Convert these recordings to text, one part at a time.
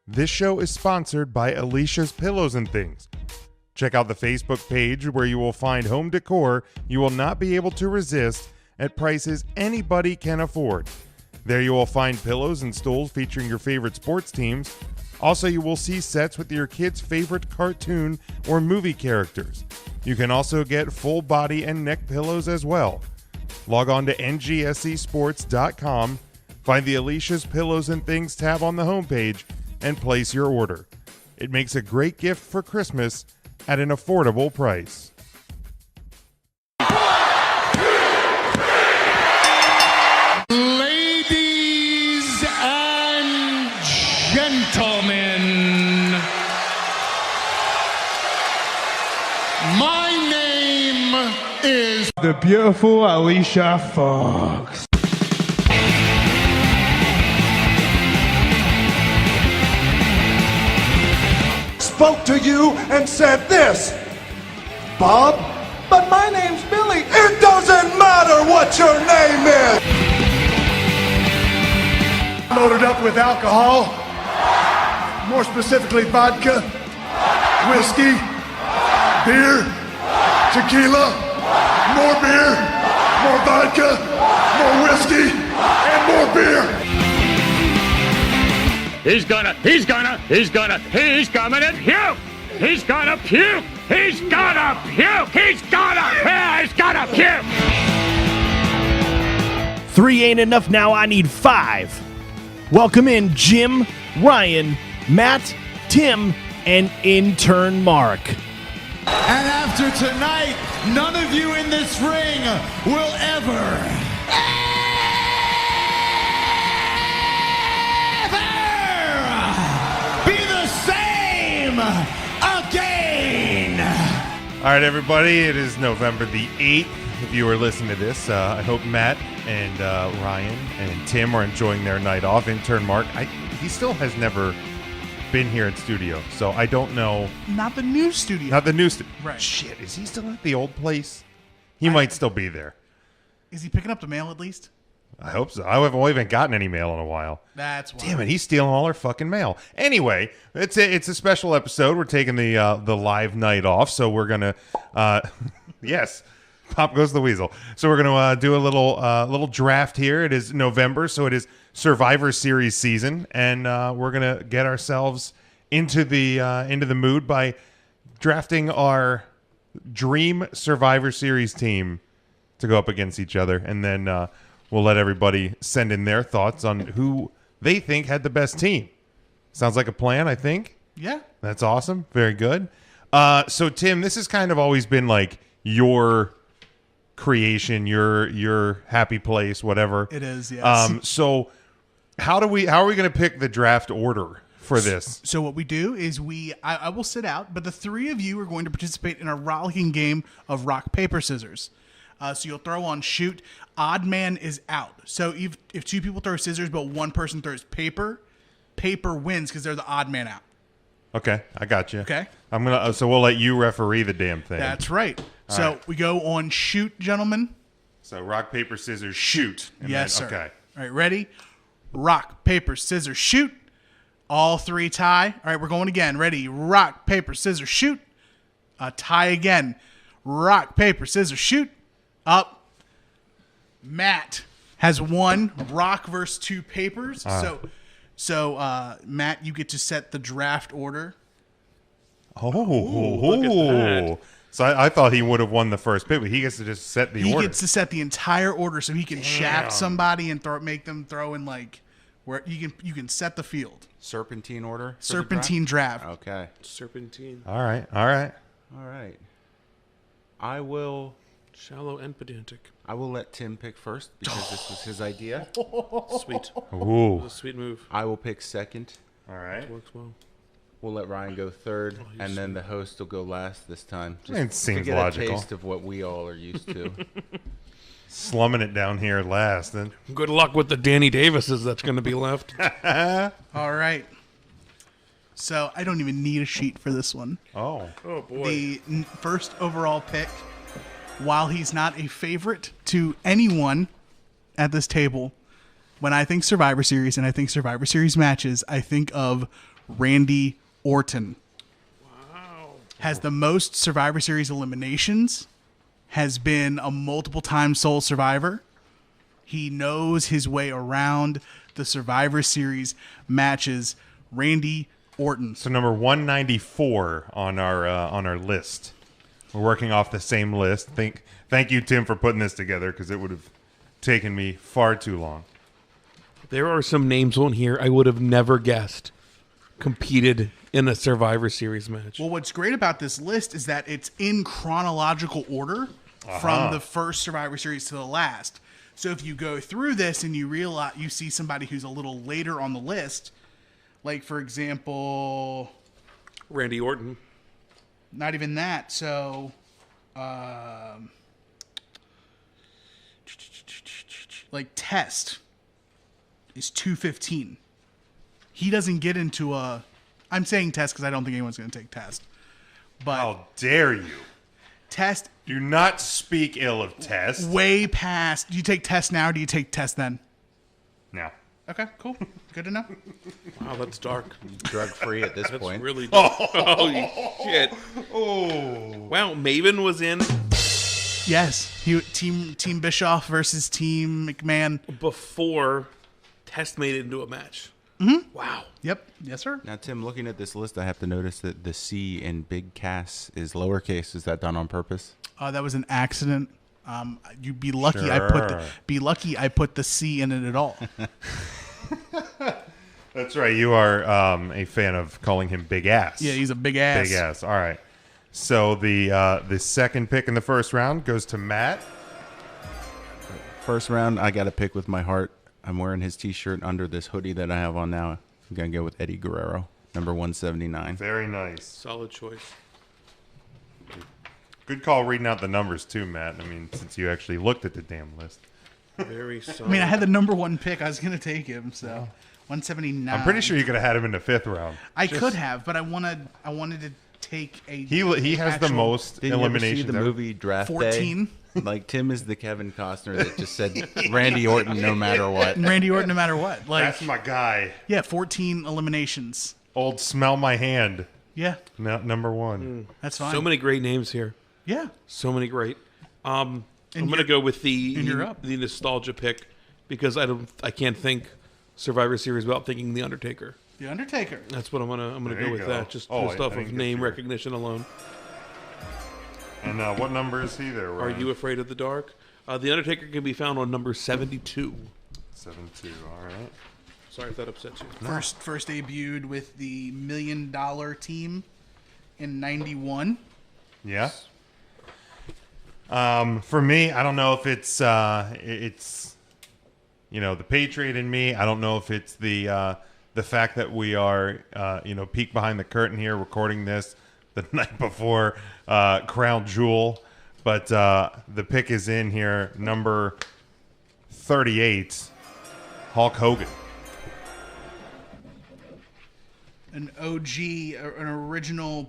This show is sponsored by Alicia's Pillows and Things. Check out the Facebook page where you will find home decor you will not be able to resist at prices anybody can afford. There you will find pillows and stools featuring your favorite sports teams. Also, you will see sets with your kids' favorite cartoon or movie characters. You can also get full body and neck pillows as well. Log on to ngscsports.com, find the Alicia's Pillows and Things tab on the homepage, and place your order. It makes a great gift for Christmas at an affordable price. Ladies and gentlemen, my name is the beautiful Alicia Fox. Spoke to you and said this, Bob, but my name's Billy. It doesn't matter what your name is. Loaded up with alcohol, more specifically vodka, whiskey, beer, tequila, more beer, more vodka, more whiskey, and more beer. He's gonna puke! He's gonna puke! He's gonna puke! 3 ain't enough, now I need 5. Welcome in Jim, Ryan, Matt, Tim, and Intern Mark. And after tonight, none of you in this ring will ever be the same again. All right, everybody, it is November the 8th. If you are listening to this, I hope Matt and Ryan and Tim are enjoying their night off. Intern Mark, he still has never been here in studio, so I don't know. Not the new studio. Not the new studio. Right. Shit, is he still at the old place? He might still be there. Is he picking up the mail at least? I hope so. I haven't gotten any mail in a while. That's why. Damn it, he's stealing all our fucking mail. Anyway, it's a special episode. We're taking the live night off, so we're gonna yes, pop goes the weasel. So we're gonna do a little draft here. It is November, so it is Survivor Series season, and we're gonna get ourselves into the mood by drafting our dream Survivor Series team to go up against each other, and then we'll let everybody send in their thoughts on who they think had the best team. Sounds like a plan, I think. Yeah. That's awesome. Very good. So, Tim, this has kind of always been like your creation, your happy place, whatever. It is, yes. So how are we going to pick the draft order for this? So what we do is I will sit out, but the three of you are going to participate in a rollicking game of rock, paper, scissors. So you'll throw on shoot. Odd man is out. So if two people throw scissors, but one person throws paper wins because they're the odd man out. Okay, I got you. Okay. So we'll let you referee the damn thing. That's right. All so right. we go on shoot, gentlemen. So rock, paper, scissors, shoot. And Yes, then, sir. Okay. All right, ready? Rock, paper, scissors, shoot. All three tie. All right, we're going again. Ready? Rock, paper, scissors, shoot. Tie again. Rock, paper, scissors, shoot. Up. Matt has one rock versus two papers. So Matt, you get to set the draft order. Oh, look at that. So I thought he would have won the first pick, but he gets to just set the order. He gets to set the entire order, so he can shaft somebody and make them throw in like where you can set the field. Serpentine order? Serpentine draft. Okay. Serpentine. All right. I will Shallow and pedantic. let Tim pick first because this was his idea. Sweet. Ooh. A sweet move. I will pick second. All right. Works well. We'll let Ryan go third, and then the host will go last this time. Just It seems to get logical. a taste of what we all are used to. Slumming it down here last. Then. Good luck with the Danny Davises that's going to be left. All right. So I don't even need a sheet for this one. Oh. Oh, boy. The first overall pick, while he's not a favorite to anyone at this table, when I think Survivor Series and I think Survivor Series matches, I think of Randy Orton. Wow. Has the most Survivor Series eliminations, has been a multiple-time sole survivor. He knows his way around the Survivor Series matches. Randy Orton. So number 194 on our list. We're working off the same list. Thank you, Tim, for putting this together because it would have taken me far too long. There are some names on here I would have never guessed competed in a Survivor Series match. Well, what's great about this list is that it's in chronological order from the first Survivor Series to the last. So if you go through this and you realize you see somebody who's a little later on the list, like for example, Randy Orton. not even that. So, like Test is 215. He doesn't get into a. I'm saying Test because I don't think anyone's going to take Test. But How dare you? Test Do not speak ill of Test. way past. Do you take Test now or do you take Test then? Now. Okay, cool. Good to know. Wow, that's dark. Drug free at this That's point. really dark. Holy shit. Oh. Wow, Maven was in Yes. Team Bischoff versus Team McMahon. before Test made it into a match. Mm-hmm. Wow. Yep. Yes, sir. Now, Tim, looking at this list, I have to notice that the C in Big Cass is lowercase. Is that done on purpose? That was an accident. You'd be lucky Sure. I put the C in it at all. That's right. You are a fan of calling him Big Ass. Yeah, he's a big ass. Big Ass. All right. So the second pick in the first round goes to Matt. First round, I got to pick with my heart. I'm wearing his T-shirt under this hoodie that I have on now. I'm going to go with Eddie Guerrero, number 179. Very nice. Solid choice. Good call reading out the numbers too, Matt. I mean, since you actually looked at the damn list. Very solid. I mean, I had the number one pick. I was going to take him, so 179. I'm pretty sure you could have had him in the fifth round. I could have, but I wanted to take a. He has the actual most Didn't you ever see eliminations. the ever. movie Draft 14. Day? Like, Tim is the Kevin Costner that just said Randy Orton no matter what. Randy Orton, no matter what. Like, That's my guy. yeah, 14 eliminations. Old Smell My Hand. Yeah, Number one. that's fine. So many great names here. Yeah. So many great. I'm going to you're- go with the and you're up. the nostalgia pick because I can't think Survivor Series without thinking The Undertaker. The Undertaker. That's what I'm gonna There go you with go. that. Just Oh, based off I of didn't name get your- recognition alone. And what number is he there? Are you afraid of the dark? The Undertaker can be found on number 72. 7-2. All right. Sorry if that upsets you. First debuted with the $1 Million team in 91. Yeah. For me, I don't know if it's the Patriot in me. I don't know if it's the fact that we are peek behind the curtain here recording this the night before Crown Jewel, but the pick is in here, number 38, Hulk Hogan. An OG, an original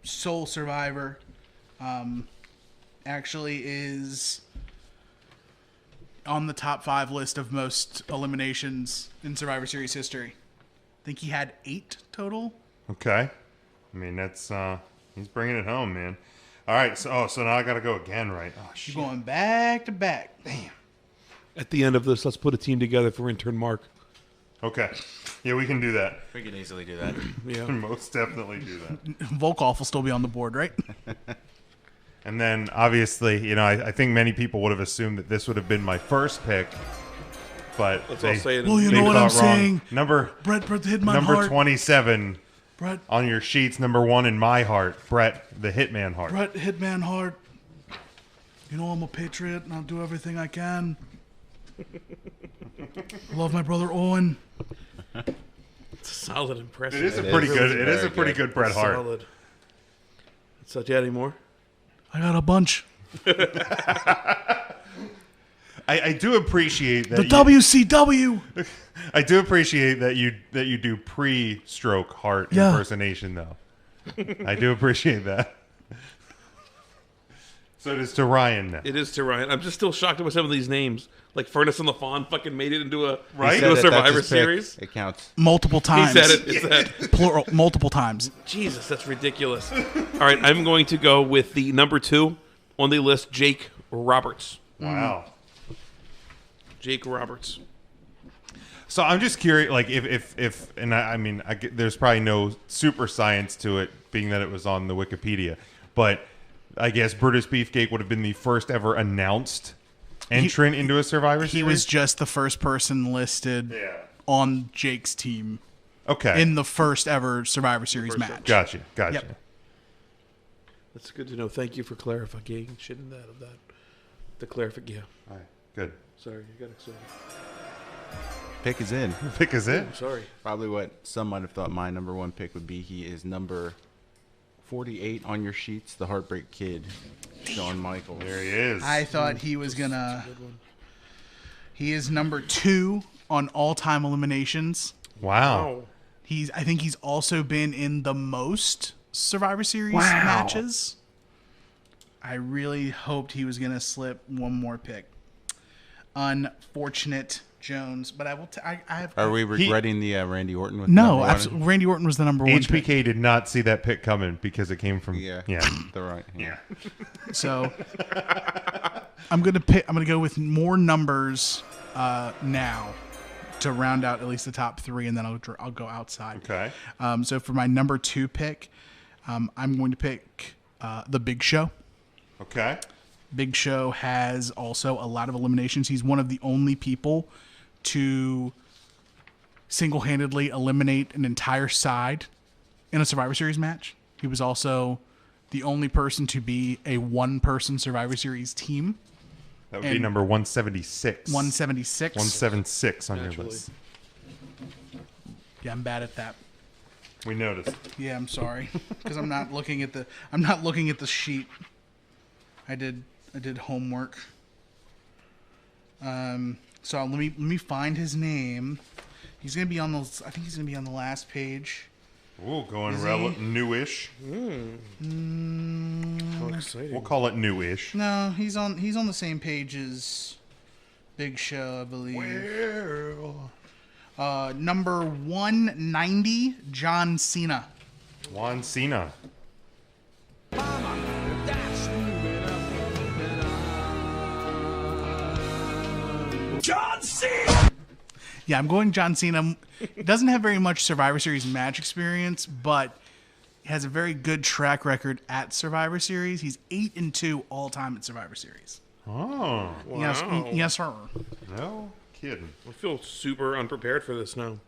Soul Survivor, actually is on the top 5 list of most eliminations in Survivor Series history. I think he had 8 total. Okay. I mean, that's he's bringing it home, man. All right, so now I got to go again, right? Oh, You're shit. going back to back. At the end of this, let's put a team together for Intern Mark. Okay. Yeah, we can do that. We can easily do that. Yeah. Most definitely do that. Volkov will still be on the board, right? And then, obviously, I think many people would have assumed that this would have been my first pick, but Let's all say it. Well, you they know what I'm thought wrong. saying? Number hit my number heart. 27 Brett on your sheets. Number 1 in my heart, Brett the Hitman Hart. Hitman Hart. You know I'm a patriot and I'll do everything I can. I love my brother Owen. It's a solid impression. It is a It pretty is. good. It's It is a very pretty good. good Bret Hart. Solid. So, do you have any more? I got a bunch. I do appreciate that. The WCW. I do appreciate that you do pre-stroke Hart Yeah. impersonation though. I do appreciate that. So it is to Ryan now. It is to Ryan. I'm just still shocked about some of these names. Like Furnace on the Fawn fucking made it into a Survivor Series. It counts. Multiple times. He said it. It said. Plural, multiple times. Jesus, that's ridiculous. All right, I'm going to go with the number 2 on the list, Jake Roberts. Wow. Jake Roberts. So I'm just curious, like if and I mean, there's probably no super science to it, being that it was on the Wikipedia, but I guess Brutus Beefcake would have been the first ever announced entrant into a Survivor Series. He was just the first person listed on Jake's team. Okay. In the first ever Survivor Series match. Gotcha. Yep. That's good to know. Thank you for clarifying shit in that. The clarification. All right. Good. Sorry, you got excited. Pick is in. Pick is in. Sorry. Probably what some might have thought my number 1 pick would be. He is number 48 on your sheets, the Heartbreak Kid, Shawn Michaels. There he is. I thought he was gonna. He is number 2 on all-time eliminations. Wow. I think he's also been in the most Survivor Series matches. I really hoped he was gonna slip one more pick. Unfortunate Jones, but I will. I have. Are we regretting the Randy Orton? With no, absolutely. Randy Orton was the number 1 HBK pick. did not see that pick coming because it came from the right. Yeah. So I'm gonna go with more numbers now to round out at least the top 3, and then I'll go outside. Okay. So for my number 2 pick, I'm going to pick the Big Show. Okay. Big Show has also a lot of eliminations. He's one of the only people to single-handedly eliminate an entire side in a Survivor Series match. He was also the only person to be a one-person Survivor Series team. That would be number 176. 176. 176 on your list. Yeah, I'm bad at that. We noticed. Yeah, I'm sorry because I'm not looking at the sheet. I did homework. So let me find his name. He's gonna be on those. I think he's gonna be on the last page. Ooh, going newish. How exciting! We'll call it newish. No, he's on the same page as Big Show, I believe. Well, number 190, John Cena. Juan Cena. John Cena! Yeah, I'm going John Cena. He doesn't have very much Survivor Series match experience, but he has a very good track record at Survivor Series. He's 8-2 all time at Survivor Series. Oh, wow. Yes, sir. No kidding. I feel super unprepared for this now.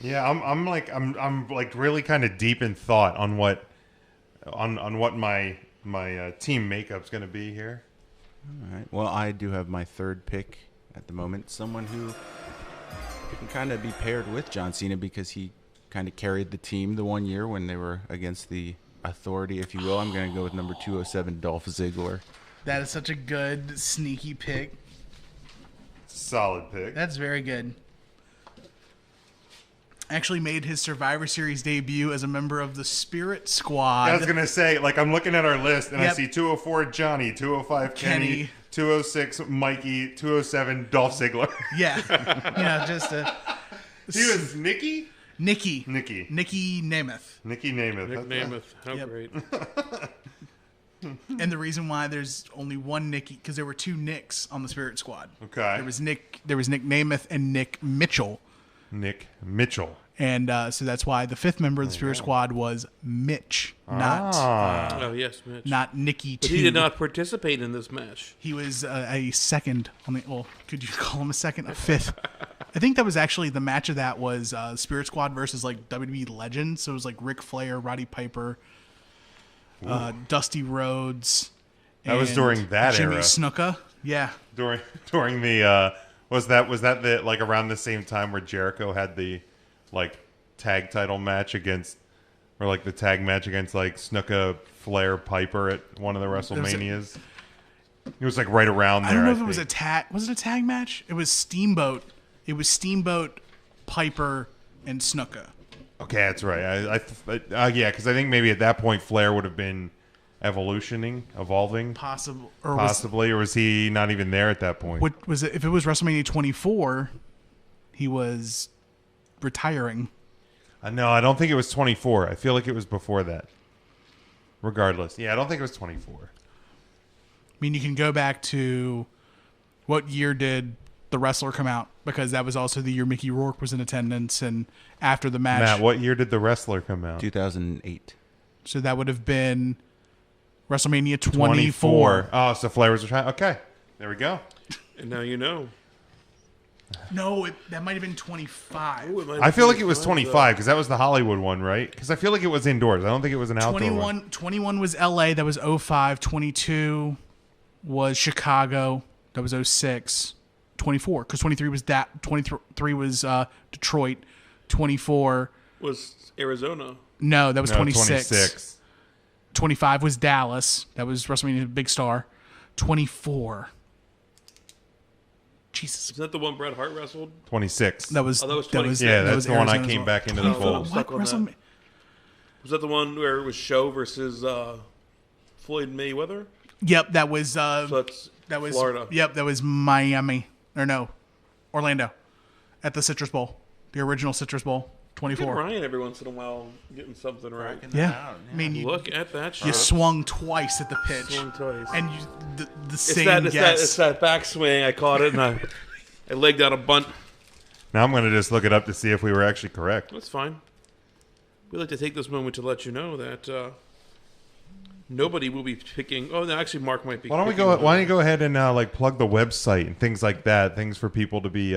Yeah, I'm like really kind of deep in thought on what my team makeup's going to be here. All right. Well, I do have my 3rd pick at the moment. Someone who can kind of be paired with John Cena because he kind of carried the team the one year when they were against the Authority, if you will. I'm going to go with number 207, Dolph Ziggler. That is such a good, sneaky pick. Solid pick. That's very good. Actually made his Survivor Series debut as a member of the Spirit Squad. I was going to say, like, I'm looking at our list, and Yep. I see 204 Johnny, 205 Kenny, 206 Mikey, 207 Dolph Ziggler. Yeah. Yeah, just a... He was Nikki? Nikki Nikki. Nikki Namath. Nikki Namath. Nick Namath. How Yep. great. And the reason why there's only one Nikki, because there were 2 Nicks on the Spirit Squad. Okay. There was Nick Namath and Nick Mitchell. Nick Mitchell. And so that's why the 5th member of the Spirit Squad was Mitch, not Oh, yes, Mitch. not Nikki But 2. he did not participate in this match. He was a second on the. Well, could you call him a second? A 5th. I think that was actually the match of that was Spirit Squad versus like WWE Legends. So it was like Ric Flair, Roddy Piper, Dusty Rhodes. That was and during that Jimmy era. Snuka. Yeah. During the was that the like around the same time where Jericho had the like tag title match against, or like the tag match against like Snuka, Flair, Piper at one of the WrestleManias? It was like right around there. I don't know if it was a tag. Was it a tag match? It was Steamboat. It was Steamboat, Piper, and Snuka. Okay, that's right. Yeah, because I think maybe at that point Flair would have been evolving, Possibly, or was he not even there at that point? What was it? If it was WrestleMania 24, he was retiring. No, I don't think it was 24. I feel like it was before that. Regardless, yeah, I don't think it was 24. I mean, you can go back to what year did the wrestler come out, because that was also the year Mickey Rourke was in attendance, and after the match. Matt, what year did the wrestler come out? 2008. So that would have been WrestleMania 24. Oh, so Flair was trying. Okay, there we go. And now you know. No, that might have been 25. I feel like it was 25 because that was the Hollywood one, right? Because I feel like it was indoors. I don't think it was an outdoor 21, one. 21 was LA. That was 05. 22 was Chicago. That was 06. 24, because 23 was 23 was Detroit. 24 was Arizona. No, that was 26. 26. 25 was Dallas. That was WrestleMania Big Star. 24. Jesus. Is that the one Bret Hart wrestled? 26. That was 26. Yeah, that that's was the one I Arizona's came one. back into the 24. fold. Stuck on that. WrestleMania? Was that the one where it was Show versus Floyd Mayweather? Yep, that was So that's Florida. Yep, that was Miami. Or no, Orlando. At the Citrus Bowl. The original Citrus Bowl. Get 24. Ryan every once in a while getting something right. Yeah. I mean, Look at that shot. you swung twice at the pitch. Swung twice. And the It's same that, guess. it's that backswing. I caught it and I legged out a bunt. Now I'm going to just look it up to see if we were actually correct. That's fine. We'd like to take this moment to let you know that nobody will be picking. Oh, no, actually, Mark might be. Why don't you go ahead and plug the website and things like that, things for people to be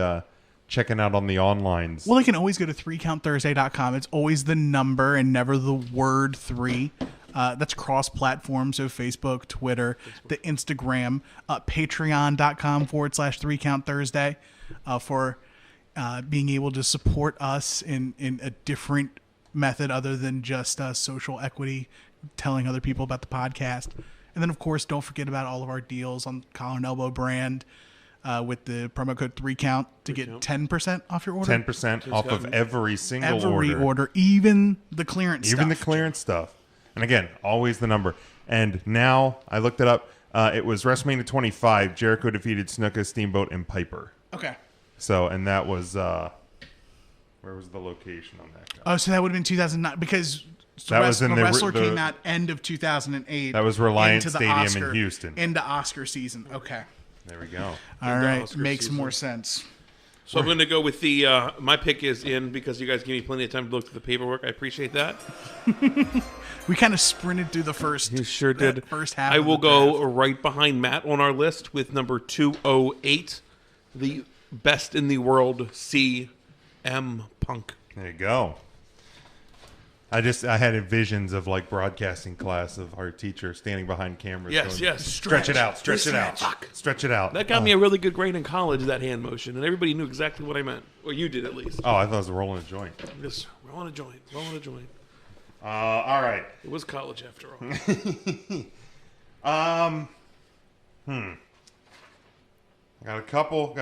checking out on the onlines. Well, they can always go to 3countthursday.com. It's always the number and never the word 3. That's cross-platform, so Facebook, Twitter, the Instagram, patreon.com/3countthursday for being able to support us in a different method other than just social equity, telling other people about the podcast. And then, of course, don't forget about all of our deals on Collar and Elbow brand with the promo code 3count to get 10% off your order. 10% off of every single order, even the clearance stuff. Even the clearance stuff. And again, always the number. And now, I looked it up. It was WrestleMania 25. Jericho defeated Snuka, Steamboat, and Piper. Okay. So, and that was, where was the location on that guy? Oh, so that would have been 2009 because that was in the wrestler the came out end of 2008. That was Reliant into the Stadium Oscar, in Houston. Into Oscar season. Okay. There we go. All right. Oscar Makes season. more sense. So I'm going to go with the. My pick is in because you guys give me plenty of time to look through the paperwork. I appreciate that. We kind of sprinted through the first. You sure did. First half. I of will the go draft. right behind Matt on our list with number 208, the best in the world, CM Punk. There you go. I had visions of like broadcasting class of our teacher standing behind cameras. Yes, going, yes. Stretch it out. Stretch it out. Fuck. Stretch it out. That got me a really good grade in college, that hand motion, and everybody knew exactly what I meant. Or you did, at least. Oh, I thought it was rolling a joint. Just rolling a joint, rolling a joint. All right. It was college after all. Got a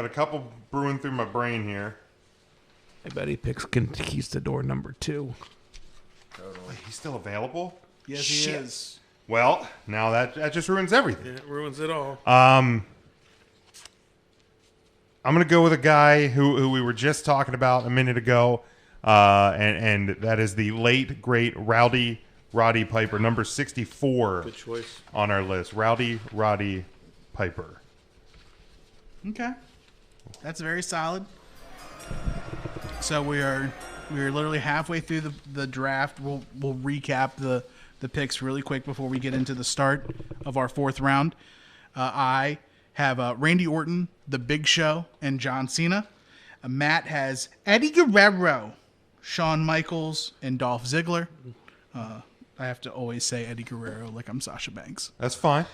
couple brewing through my brain here. I bet he picks Conquistador number 2. Wait, he's still available? Yes, Shit. he is. Well, now that just ruins everything. Yeah, it ruins it all. I'm going to go with a guy who we were just talking about a minute ago, and that is the late, great Roddy Piper, number 64 Good choice. on our list. Roddy Piper. Okay. That's very solid. So we're literally halfway through the draft. We'll recap the picks really quick before we get into the start of our fourth round. I have Randy Orton, The Big Show, and John Cena. Matt has Eddie Guerrero, Shawn Michaels, and Dolph Ziggler. I have to always say Eddie Guerrero like I'm Sasha Banks. That's fine.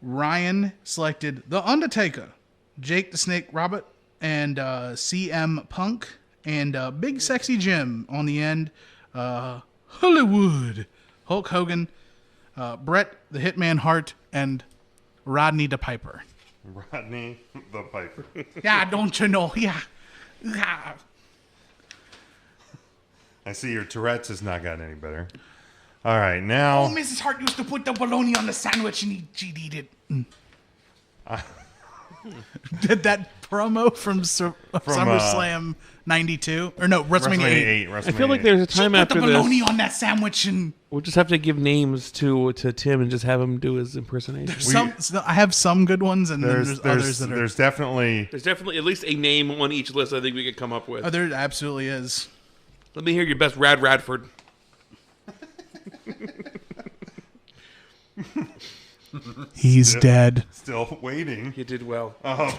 Ryan selected The Undertaker, Jake the Snake Robert, and CM Punk, and Big Sexy Jim on the end. Hollywood, Hulk Hogan, Bret the Hitman Hart, and Rodney the Piper. Rodney the Piper. Yeah, don't you know? Yeah. I see your Tourette's has not gotten any better. All right, now. Oh, Mrs. Hart used to put the bologna on the sandwich and she'd eat it. Did that promo from SummerSlam 92? Or no, WrestleMania 8. I feel like there's a time after put the this. bologna on that sandwich and... We'll just have to give names to Tim and just have him do his impersonation. I have some good ones, and then there's others that are... There's definitely at least a name on each list I think we could come up with. Oh, there absolutely is. Let me hear your best Rad Radford. He's dead. Still waiting. You did well. I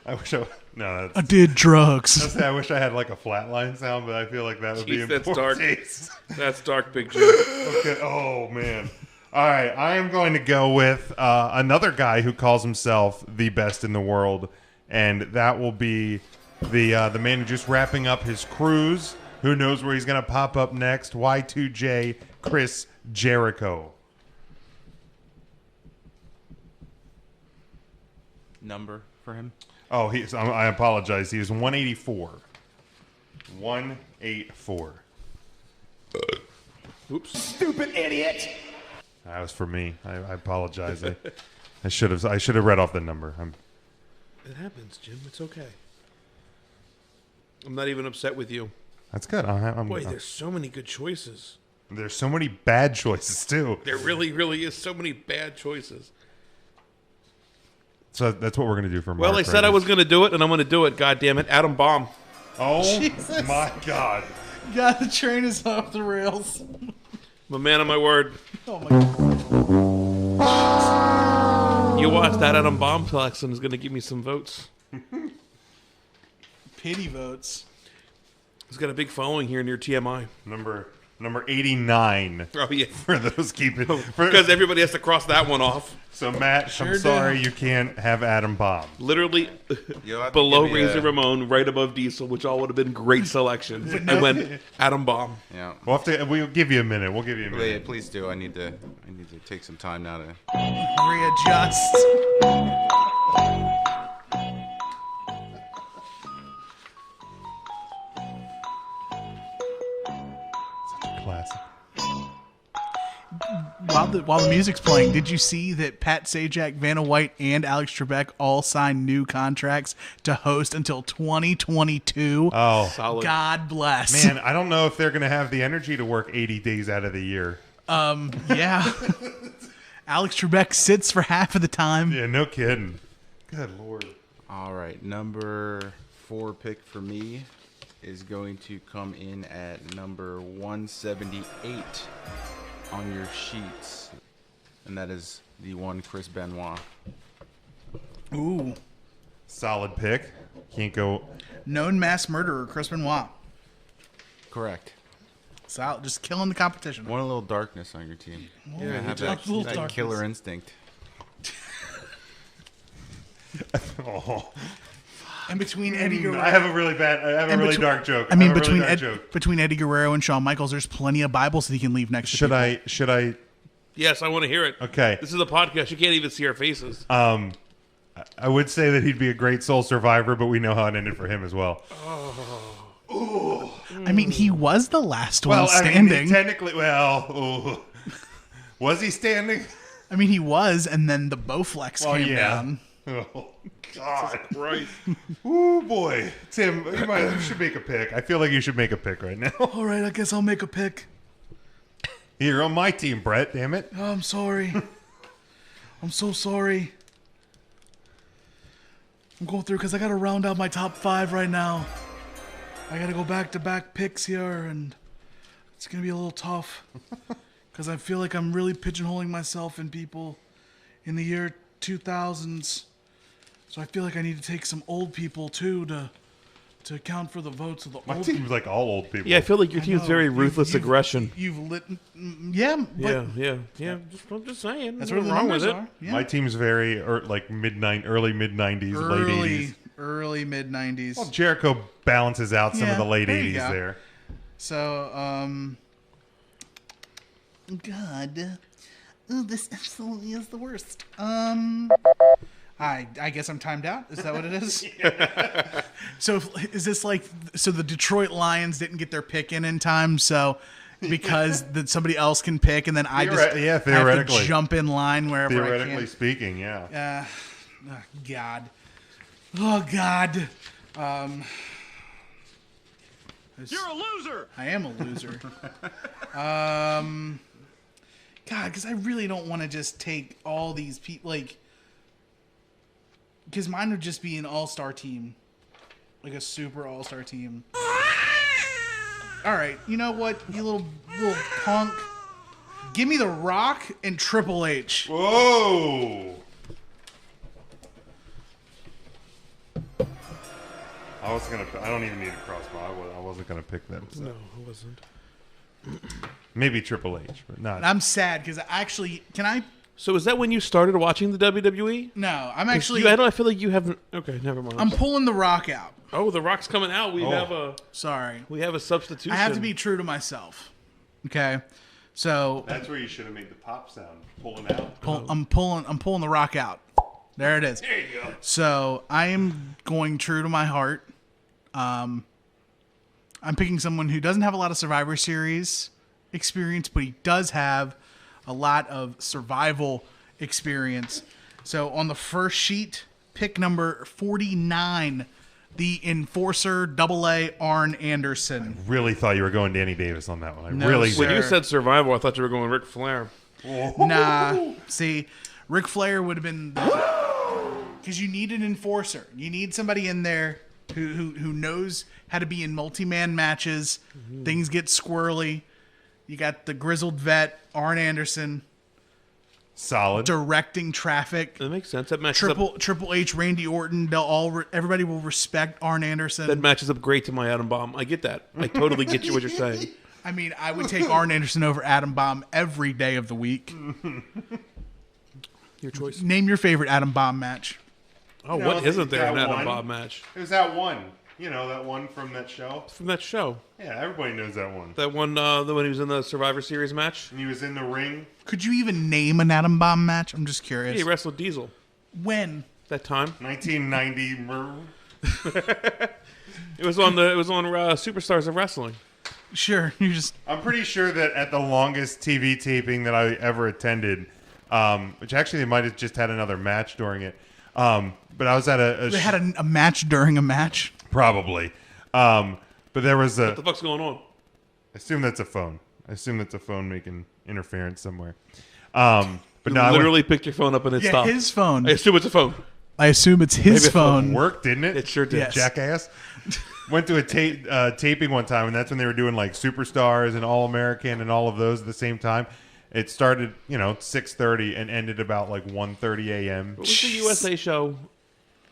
wish I... No, I did drugs. I wish I had like a flatline sound, but I feel like that would be in that's poor dark. taste. That's dark, Big Jim. Okay. Oh, man. All right. I am going to go with another guy who calls himself the best in the world, and that will be the man who just wrapping up his cruise. Who knows where he's going to pop up next? Y2J Chris Jericho. Number for him? Oh, I apologize. He is 184. 184. Oops. Stupid idiot! That was for me. I apologize. I should have read off the number. It happens, Jim. It's okay. I'm not even upset with you. That's good. Boy, there's so many good choices. There's so many bad choices too. There really, really is so many bad choices. So that's what we're gonna do for Mark. Well, I said I was gonna do it, and I'm gonna do it. God damn it, Adam Bomb. Oh Jesus. my God! God, the train is off the rails. I'm a man of my word. Oh my God. You watch that Adam Bomb flex, and is gonna give me some votes. Pity votes. He's got a big following here near TMI. Number 89. Oh yeah, For those keeping because everybody has to cross that one off. So Matt, I'm sorry you can't have Adam Bomb. Literally You'll have to below give me Razor Ramon, right above Diesel, which all would have been great selections. I went Adam Bomb. Yeah. We'll give you a minute. We'll give you a minute. Wait, please do. I need to take some time now to... Readjust. Classic. While the music's playing, did you see that Pat Sajak, Vanna White, and Alex Trebek all signed new contracts to host until 2022? Oh, Solid. God bless. man, I don't know if they're gonna have the energy to work 80 days out of the year. Yeah. Alex Trebek sits for half of the time. Yeah, no kidding. Good Lord. All right, number 4 pick for me is going to come in at number 178 on your sheets, and that is the one Chris Benoit. Ooh. Solid pick. Can't go. Known mass murderer, Chris Benoit. Correct. So just killing the competition. Want a little darkness on your team. Yeah, Have he that, does. that killer instinct. Oh. And between Eddie Guerrero, I have a really dark joke. I mean, between joke. between Eddie Guerrero and Shawn Michaels, there's plenty of Bibles that he can leave next to. Should I? Yes, I want to hear it. Okay. This is a podcast. You can't even see our faces. I would say that he'd be a great soul survivor, but we know how it ended for him as well. I mean, he was the last one standing. I mean, technically, was he standing? I mean, he was, and then the Bowflex came down. Oh, God. Right. Oh, boy. Tim, you should make a pick. I feel like you should make a pick right now. All right, I guess I'll make a pick. You're on my team, Brett. Damn it. Oh, I'm sorry. I'm so sorry. I'm going through because I got to round out my top 5 right now. I got to go back-to-back picks here, and it's going to be a little tough because I feel like I'm really pigeonholing myself in people in the year 2000s. So I feel like I need to take some old people, too, to account for the votes of the My old team's like all old people. Yeah, I feel like your team's very ruthless aggression. You've lit... Yeah, but... Yeah. I'm just saying. That's There's where the nothing wrong numbers with it. are. Yeah. My team's very early mid-90s, late 80s. Early mid-90s. Well, Jericho balances out some of Yeah, the late there you 80s go. there. So, God. Oh, this absolutely is the worst. I guess I'm timed out. Is that what it is? So is this like, so the Detroit Lions didn't get their pick in time, so because that somebody else can pick, and then I just have theoretically. to jump in line wherever I can. Theoretically speaking, yeah. Oh, God. Oh, God. You're a loser. I am a loser. God, because I really don't want to just take all these people, like, because mine would just be an all-star team, like a super all-star team. All right, you know what, you little punk? Give me The Rock and Triple H. Whoa! I don't even need a crossbow. I wasn't gonna pick them. So. No, it wasn't. Maybe Triple H, but not. I'm sad because So is that when you started watching the WWE? No, I'm actually. I feel like you haven't. Okay, never mind. I'm pulling The Rock out. Oh, The Rock's coming out. We have a substitution. I have to be true to myself. Okay, so That's where you should have made the pop sound. Pulling out. I'm pulling The Rock out. There it is. There you go. So I am going true to my heart. I'm picking someone who doesn't have a lot of Survivor Series experience, but he does have a lot of survival experience. So on the first sheet, pick number 49, the Enforcer AA Arn Anderson. Really thought you were going Danny Davis on that one. No, Really sir. When you said survival, I thought you were going Ric Flair. Nah. See, Ric Flair would have been because you need an enforcer. You need somebody in there who knows how to be in multi-man matches. Mm-hmm. Things get squirrely. You got the grizzled vet Arn Anderson solid. directing traffic. That makes sense. That matches up. Triple H, Randy Orton. Everybody will respect Arn Anderson. That matches up great to my Adam Bomb. I get that. I totally get you what you're saying. I mean, I would take Arn Anderson over Adam Bomb every day of the week. Your choice. Name your favorite Adam Bomb match. Oh, You what know, isn't there in that Adam one. Bomb match? It was that one. You know, that one from that show. From that show. Yeah, everybody knows that one. That one, the one he was in the Survivor Series match. And he was in the ring. Could you even name an Atom Bomb match? I'm just curious. Yeah, he wrestled Diesel. When? That time. 1990. It was on Superstars of Wrestling. Sure, you just. I'm pretty sure that at the longest TV taping that I ever attended, which actually they might have just had another match during it. But I was at They had a match during a match. Probably. But there was What the fuck's going on? I assume that's a phone. I assume that's a phone making interference somewhere. But no, You literally picked your phone up and it Yeah, stopped. his phone. I assume it's a phone. I assume it's his Maybe phone. It worked, didn't it? It sure did. Yes. Jackass. Went to a taping one time, and that's when they were doing like Superstars and All American and all of those at the same time. It started, 6:30 and ended about like 1:30 a.m. What was the USA show?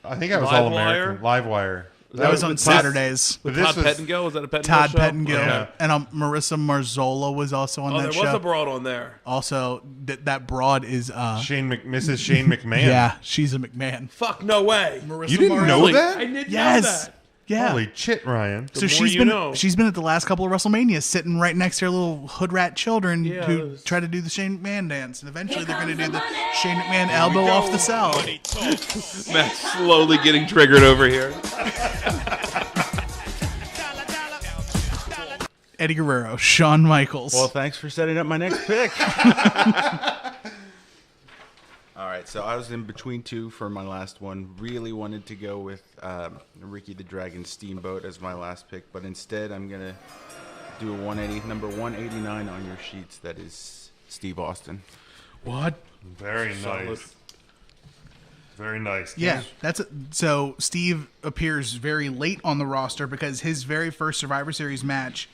I think I was Live All American. Live Wire. That was on Saturdays. With This Todd was- Pettengill? Was that a Pettengill Todd show? Pettengill. Yeah. And Marissa Marzola was also on Oh, that there was show. a broad on there. Also, that broad is. Mrs. Shane McMahon. Yeah, she's a McMahon. Fuck, no way. Marissa You didn't know Marzola. that? I didn't Yes. know that. Yeah. Holy shit, Ryan. So more she's you been know. she's been at the last couple of WrestleManias, sitting right next to her little hood rat children Yeah, who those- try to do the Shane McMahon dance, and eventually they're going to do the Shane McMahon elbow off the cell. Matt's slowly getting triggered over here. Eddie Guerrero, Shawn Michaels. Well, thanks for setting up my next pick. All right, so I was in between two for my last one. Really wanted to go with Ricky the Dragon Steamboat as my last pick, but instead I'm going to do a number 189 on your sheets. That is Steve Austin. What? Very Solid. nice. Very nice. Yeah, so Steve appears very late on the roster because his very first Survivor Series match,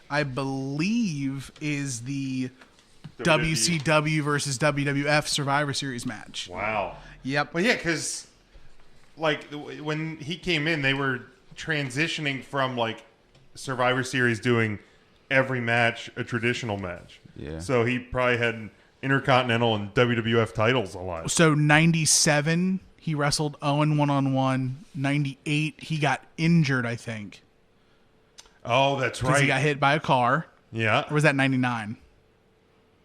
I believe, is the WCW versus WWF Survivor Series match. Wow. Yep. Well, yeah, because when he came in, they were transitioning from like Survivor Series doing every match a traditional match. Yeah. So he probably had Intercontinental and WWF titles a lot. So 97, he wrestled Owen one-on-one. 98, he got injured, I think, Oh, that's because right. he got hit by a car. Yeah. Or was that 99?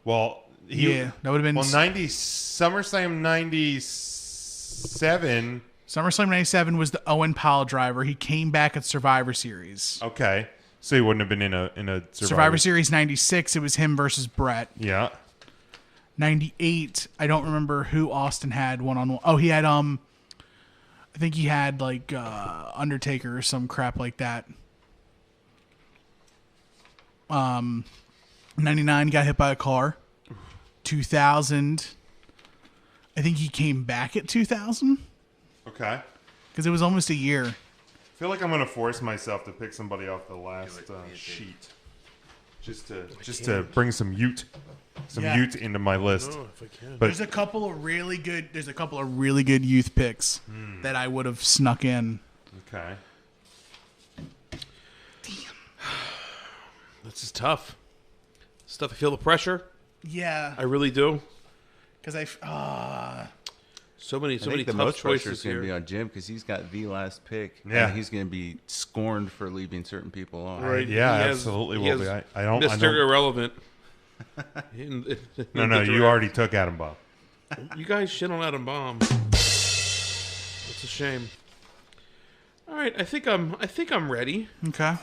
Well, Yeah, that would have been SummerSlam 97. SummerSlam 97 was the Owen pile driver. He came back at Survivor Series. Okay. So he wouldn't have been in a Survivor Series 96, it was him versus Brett. Yeah. 98, I don't remember who Austin had one-on-one. Oh, he had, I think he had, like, Undertaker or some crap like that. 99, he got hit by a car. 2000, I think he came back at 2000. Okay. Because it was almost a year. I feel like I'm going to force myself to pick somebody off the last sheet. Just to bring some Ute into my list. Oh, if I can. But There's a couple of really good youth picks that I would have snuck in. okay. This is tough. Stuff. I feel the pressure. Yeah, I really do. because So many I think the tough most pressure choices is going to be here. on Jim because he's got the last pick. Yeah. And he's going to be scorned for leaving certain people off. Right. Yeah, He has- absolutely he will be. has I don't. Mr. I don't Irrelevant. no, you already took Adam Bob. You guys shit on Adam Bomb. It's a shame. All right, I think I'm ready. okay.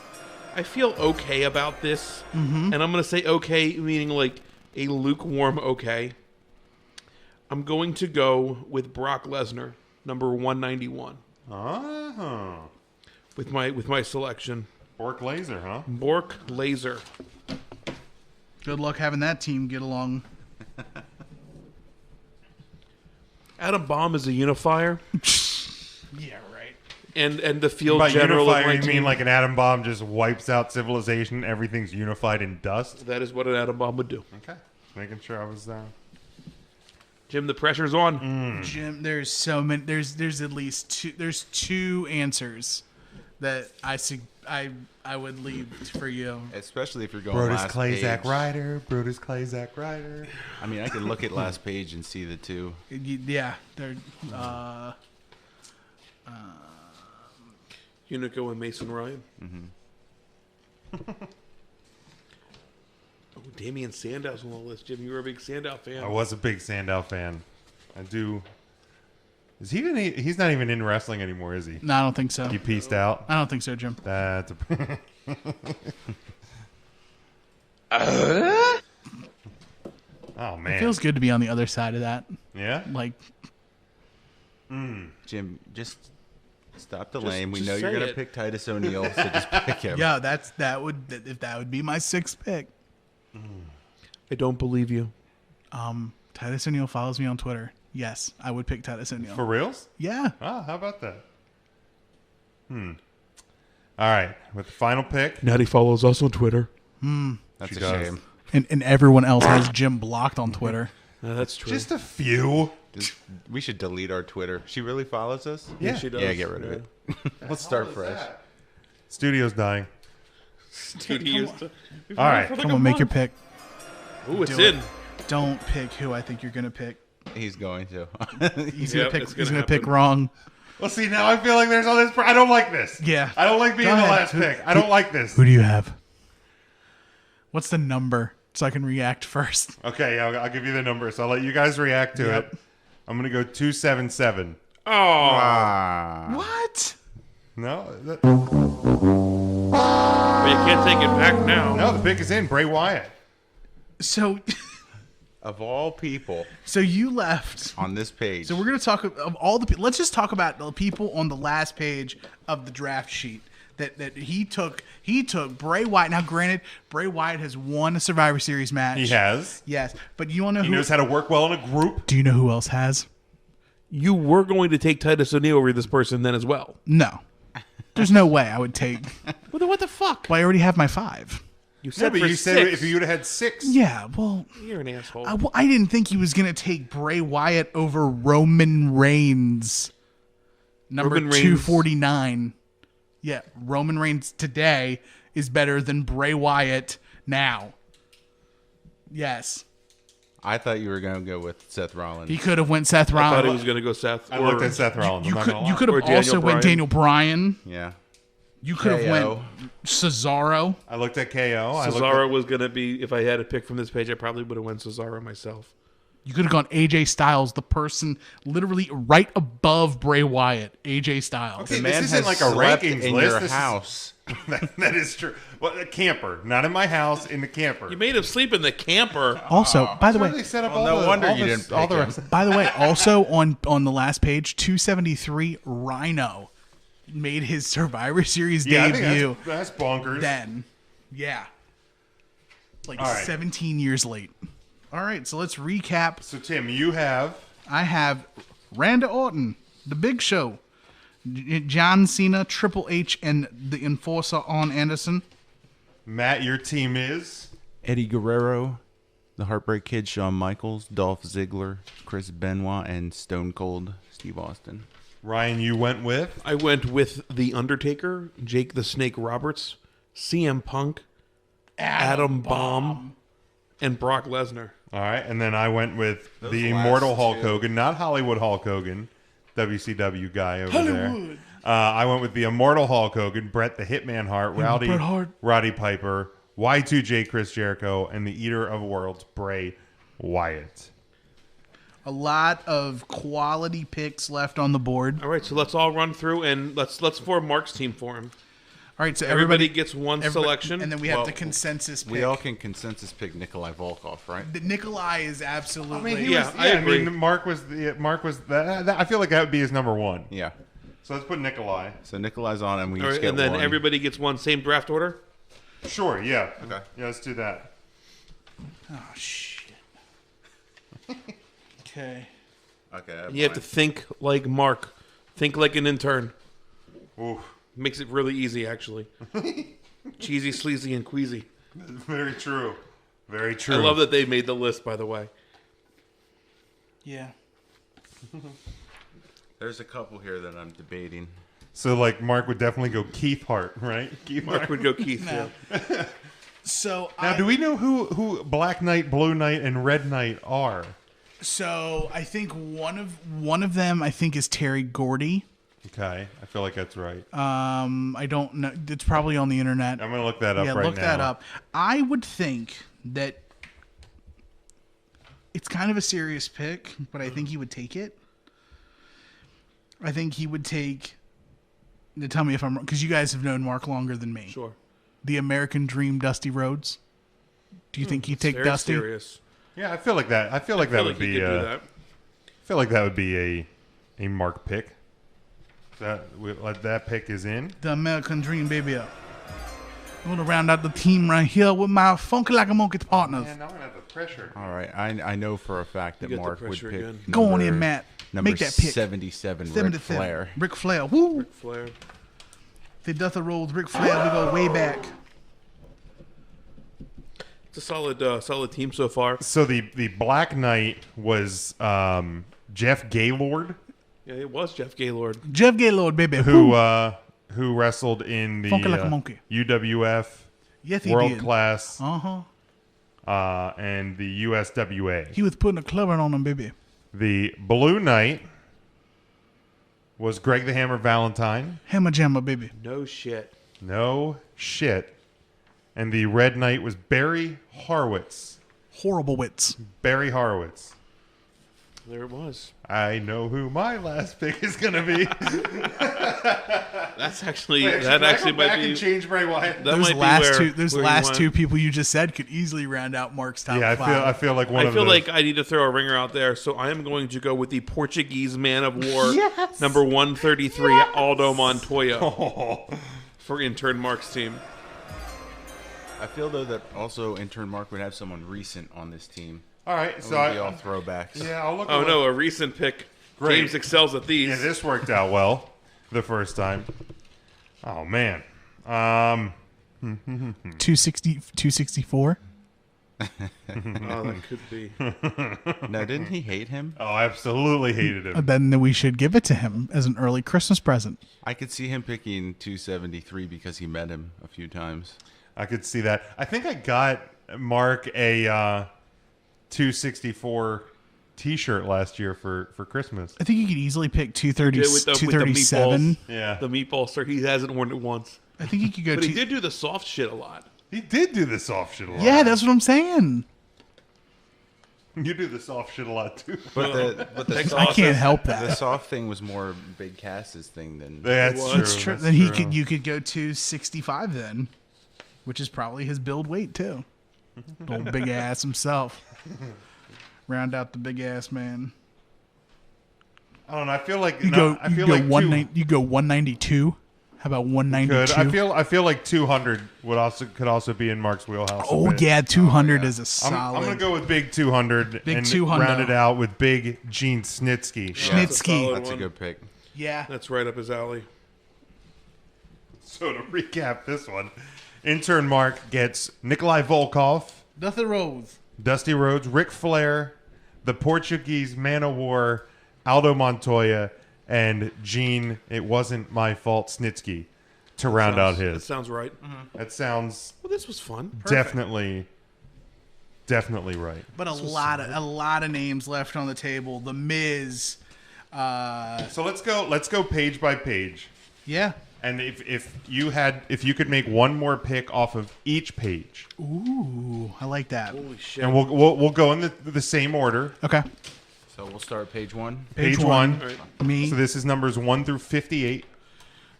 I feel okay about this, and I'm gonna say okay, meaning like a lukewarm okay. I'm going to go with Brock Lesnar, number 191, with my selection. Bork Laser, huh? Bork Laser. Good luck having that team get along. Adam Bomb is a unifier, Yeah, right. and the field By general of unifier, my you mean team. like an atom bomb just wipes out civilization, everything's unified in dust? That is what an Adam Bomb would do. Okay. Making sure I was Jim, the pressure's on. Jim, there's so many. There's at least two. There's two answers that I would leave for you. Especially if you're going Brodus last Clay, page. Zack Ryder. Brodus Clay, Zack Ryder. I mean, I could look at last page and see the two. Yeah, they're. Unico and Mason Ryan. Oh, Damian Sandow's on the list. Jim, you were a big Sandow fan. I was a big Sandow fan. I do. Is he even? He's not even in wrestling anymore, is he? No, I don't think so. He pieced out. I don't think so, Jim. That's. Oh man. It feels good to be on the other side of that. Yeah. Like, Jim, just stop the Just- lame. We just know you're say going to it. pick Titus O'Neil, so just pick him. yeah, that would be my sixth pick. I don't believe you. Titus O'Neil follows me on Twitter. Yes, I would pick Titus O'Neil. For reals? Yeah. Oh, how about that? All right, with the final pick. Natty follows us on Twitter. That's She a does. shame. And everyone else has Jim blocked on Twitter. That's true. Just a few. We should delete our Twitter. She really follows us? Yeah. she does. Yeah, get rid of it. Let's start fresh. Studio's dying. Dude, he used to. All right. Come on, make your pick. Ooh, it's Do in. it. Don't pick who I think you're gonna pick. He's going to. He's Yep, gonna pick. it's He's gonna gonna pick happen. wrong. Well, see, now I feel like there's all this. I don't like this. Yeah. I don't like being Go the ahead. last pick. I don't like this. Who do you have? What's the number so I can react first? Okay, I'll give you the number. So I'll let you guys react to Yep. it. I'm gonna go 277. Oh, What? No, but you can't take it back now. no, the pick is in. Bray Wyatt. So, Of all people so you left. on this page. So we're gonna talk of all the. Let's just talk about the people on the last page of the draft sheet that he took. He took Bray Wyatt. Now, granted, Bray Wyatt has won a Survivor Series match. He has. Yes, but you want to know He who? knows how to work well in a group. Do you know who else has? You were going to take Titus O'Neil over this person then as well. No, there's no way I would take. Well, then what the fuck? Well, I already have my 5. You No, said but for you said six. if you would have had 6. Yeah, well, You're an asshole. I didn't think he was gonna take Bray Wyatt over Roman Reigns. Number Roman Reigns. 249. Yeah, Roman Reigns today is better than Bray Wyatt now. Yes, I thought you were going to go with Seth Rollins. he could have went Seth I thought he Rollins. was going to go Seth. I looked at Seth Rollins. You I'm not could gonna you lie. could Or have Daniel also went Bryan. Daniel Bryan. Yeah. You could have KO. went Cesaro. I looked at KO. I looked Cesaro was going to be, if I had to pick from this page, I probably would have went Cesaro myself. You could have gone AJ Styles, the person literally right above Bray Wyatt. AJ Styles. Okay, Man this isn't has like a slept rankings in list. your This is- house. that is true. Well, a camper, not in my house, in the camper. You made him sleep in the camper. Also, by the That's why way, they set up Well, all no the, wonder all you the, didn't all pick the him. rest. by the way, also on the last page, 273 Rhino made his Survivor Series Yeah, I think debut. that's bonkers. Then, yeah, like All right. 17 years late. All right, so let's recap. So Tim, you have I have Randy Orton, The Big Show, John Cena, Triple H, and the Enforcer Arn Anderson. Matt. Your team is Eddie Guerrero, the Heartbreak Kid, Shawn Michaels, Dolph Ziggler, Chris Benoit, and Stone Cold Steve Austin. Ryan. You went with I went with The Undertaker, Jake the Snake Roberts, CM Punk, Adam Bomb, and Brock Lesnar. all right, and then I went with the last immortal Hulk two. Hogan, not Hollywood Hulk Hogan, WCW guy over there. I went with the immortal Hulk Hogan, Bret the Hitman Hart, Rowdy Bret Hart. Roddy Piper, Y2J Chris Jericho, and the Eater of Worlds Bray Wyatt. A lot of quality picks left on the board. All right, so let's all run through and let's form Mark's team for him. All right, so Everybody gets one everybody- selection. and then we have Well, the consensus pick. We all can consensus pick Nikolai Volkov, right? The Nikolai is absolutely. I mean, he Yeah, was, I agree. Mark was that. I feel like that would be his number one. Yeah. So let's put Nikolai. So Nikolai's on, and we All each right, get and then one. everybody gets one, same draft order. Sure. Yeah. Okay. Yeah. Let's do that. Oh shit. Okay. Okay. I have You have mine. to think like Mark, think like an intern. Oof. Makes it really easy, actually. Cheesy, sleazy, and queasy. Very true. Very true. I love that they made the list, by the way. Yeah. There's a couple here that I'm debating. So, like, Mark would definitely go Keith Hart, right? Keith Mark Hart. would go Keith. No. Yeah. So Now, do we know who Black Knight, Blue Knight, and Red Knight are? So I think one of them I think is Terry Gordy. Okay, I feel like that's right. I don't know. It's probably on the internet. I'm gonna look that up Yeah, right now. look that up. I would think that it's kind of a serious pick, but I think he would take it. I think he would take. Now tell me if I'm wrong, because you guys have known Mark longer than me. Sure. The American Dream, Dusty Rhodes. Do you think he'd take Very Dusty? serious. Yeah, I feel like that. I feel like I that feel would like he be. could do that. I feel like that would be a Mark pick. That pick is in. The American Dream, baby. I'm gonna round out the team right here with my funky like a monkey partners. Man, now I'm gonna have the pressure. All right. I know for a fact that You get the Mark would pressure pick. again. Go on number- in, Matt. Number Make that pick. 77, Ric 77. Flair. Ric Flair. Woo! Flair. The Duther Rhodes, Ric Flair. We go way back. It's a solid team so far. So the Black Knight was Jeff Gaylord, Yeah, it was Jeff Gaylord. Jeff Gaylord, baby. who Woo! wrestled in the Funky like a monkey. UWF, Yes, he World did. Class, Uh-huh. and the USWA. He was putting a club on them, baby. The Blue Knight was Greg the Hammer Valentine. Hammer Jammer, baby. No shit. No shit. And the Red Knight was Barry Horowitz. Horrible wits. Barry Horowitz. There it was. I know who my last pick is going to be. That's actually Wait, that can I actually go might back be and change Bray Wyatt. that Those might be last where, two, those where you last went. two people you just said could easily round out Mark's top Yeah, five. I feel like one I of feel those. like I need to throw a ringer out there, so I am going to go with the Portuguese Man of War, number 133, Aldo Montoya, for Intern Mark's team. I feel, though, that also Intern Mark would have someone recent on this team. All right, It so would be all throwbacks. yeah, I'll look. Oh at no, a recent pick. Great. James excels at these. Yeah, this worked out well the first time. Oh man. 264. Oh, that could be. No, didn't he hate him? Oh, I absolutely hated him. Then we should give it to him as an early Christmas present. I could see him picking 273 because he met him a few times. I could see that. I think I got Mark a 264 T-shirt last year for Christmas. I think you could easily pick 230, Yeah, with the 237. Yeah, The meatball sir, he hasn't worn it once. I think you could go But he to. did do the soft shit a lot. he did do the soft shit a lot. Yeah, that's what I'm saying. You do the soft shit a lot too. But the I can't help that. The soft thing was more Big Cass's thing than. That's true. That's true. That's Then true. you could go to 65 then, which is probably his build weight too. Old big ass himself. Round out the big ass man. I don't know. I feel like You go 192. How about 192? I feel like 200 could also be in Mark's wheelhouse. Oh yeah, 200 is a solid. I'm gonna go with big 200 Big and 200. round it out with big Gene Snitsky. Snitsky. That's a good pick. Yeah. That's right up his alley. So to recap this one, Intern Mark gets Nikolai Volkov, Nothing Rose. Dusty Rhodes, Ric Flair, the Portuguese Man of War, Aldo Montoya, and Gene, it wasn't my fault, Snitsky, to round out That his. sounds right. That sounds Well, this was fun. definitely right. But a lot of names left on the table. The Miz. So let's go page by page. Yeah. And if you could make one more pick off of each page, Ooh, I like that. Holy shit. and we'll go in the same order. Okay. So we'll start at page 1. Page one. All right. Me. So this is numbers 1 through 58.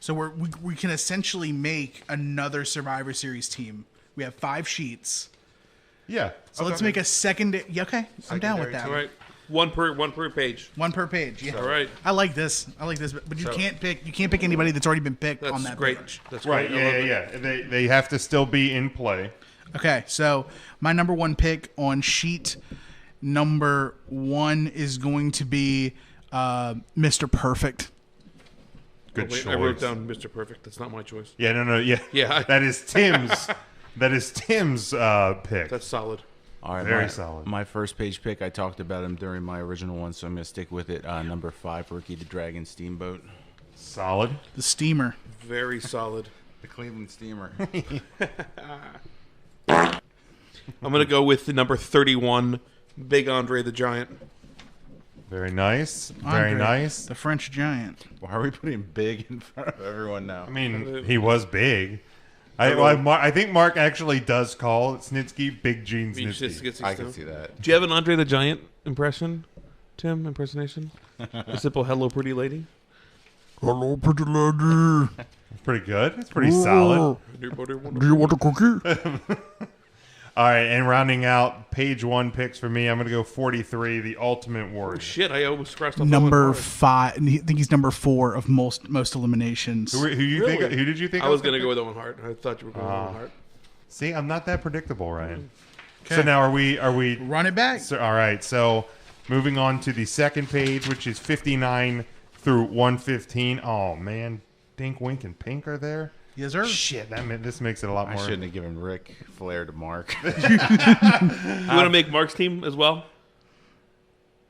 So we can essentially make another Survivor Series team. We have 5 sheets. Yeah. So let's make a second. Yeah, okay, I'm down with that. All right. One per page. One per page. Yeah. All right. I like this. But you can't pick anybody that's already been picked That's on that great. page. That's Right. great. I love Yeah. it. They have to still be in play. Okay, so my number 1 pick on sheet number 1 is going to be Mr. Perfect. Good Wait, choice. I wrote down Mr. Perfect. That's not my choice. Yeah. No. Yeah. Yeah. That is Tim's. That is Tim's pick. That's solid. All right, Very my, solid. My first page pick, I talked about him during my original one, so I'm going to stick with it. Number 5, Ricky the Dragon Steamboat. Solid. The Steamer. Very solid. The Cleveland Steamer. I'm going to go with the number 31, Big Andre the Giant. Very nice. Very Andre, nice. The French Giant. Why are we putting big in front of everyone now? I mean, he was big. I think Mark actually does call Snitsky Big Gene Snitsky. I can see that. Do you have an Andre the Giant impression, Tim? Impersonation? A simple "Hello, pretty lady." Hello, pretty lady. Pretty good. It's pretty solid. Do you want a cookie? All right, and rounding out page 1 picks for me, I'm going to go 43, The Ultimate Warrior. Shit, I almost crossed off Number that one. 5. I think he's number 4 of most eliminations. Who you Really? think? Who did you think? I was going to go with Owen Hart. I thought you were going with Owen Hart. See, I'm not that predictable, Ryan. So now are we? Run it back. So, all right. So moving on to the second page, which is 59 through 115. Oh man, Dink, Wink, and Pink are there. Yes, sir. Shit, this makes it a lot I more. shouldn't have given Rick Flair to Mark. You want to make Mark's team as well?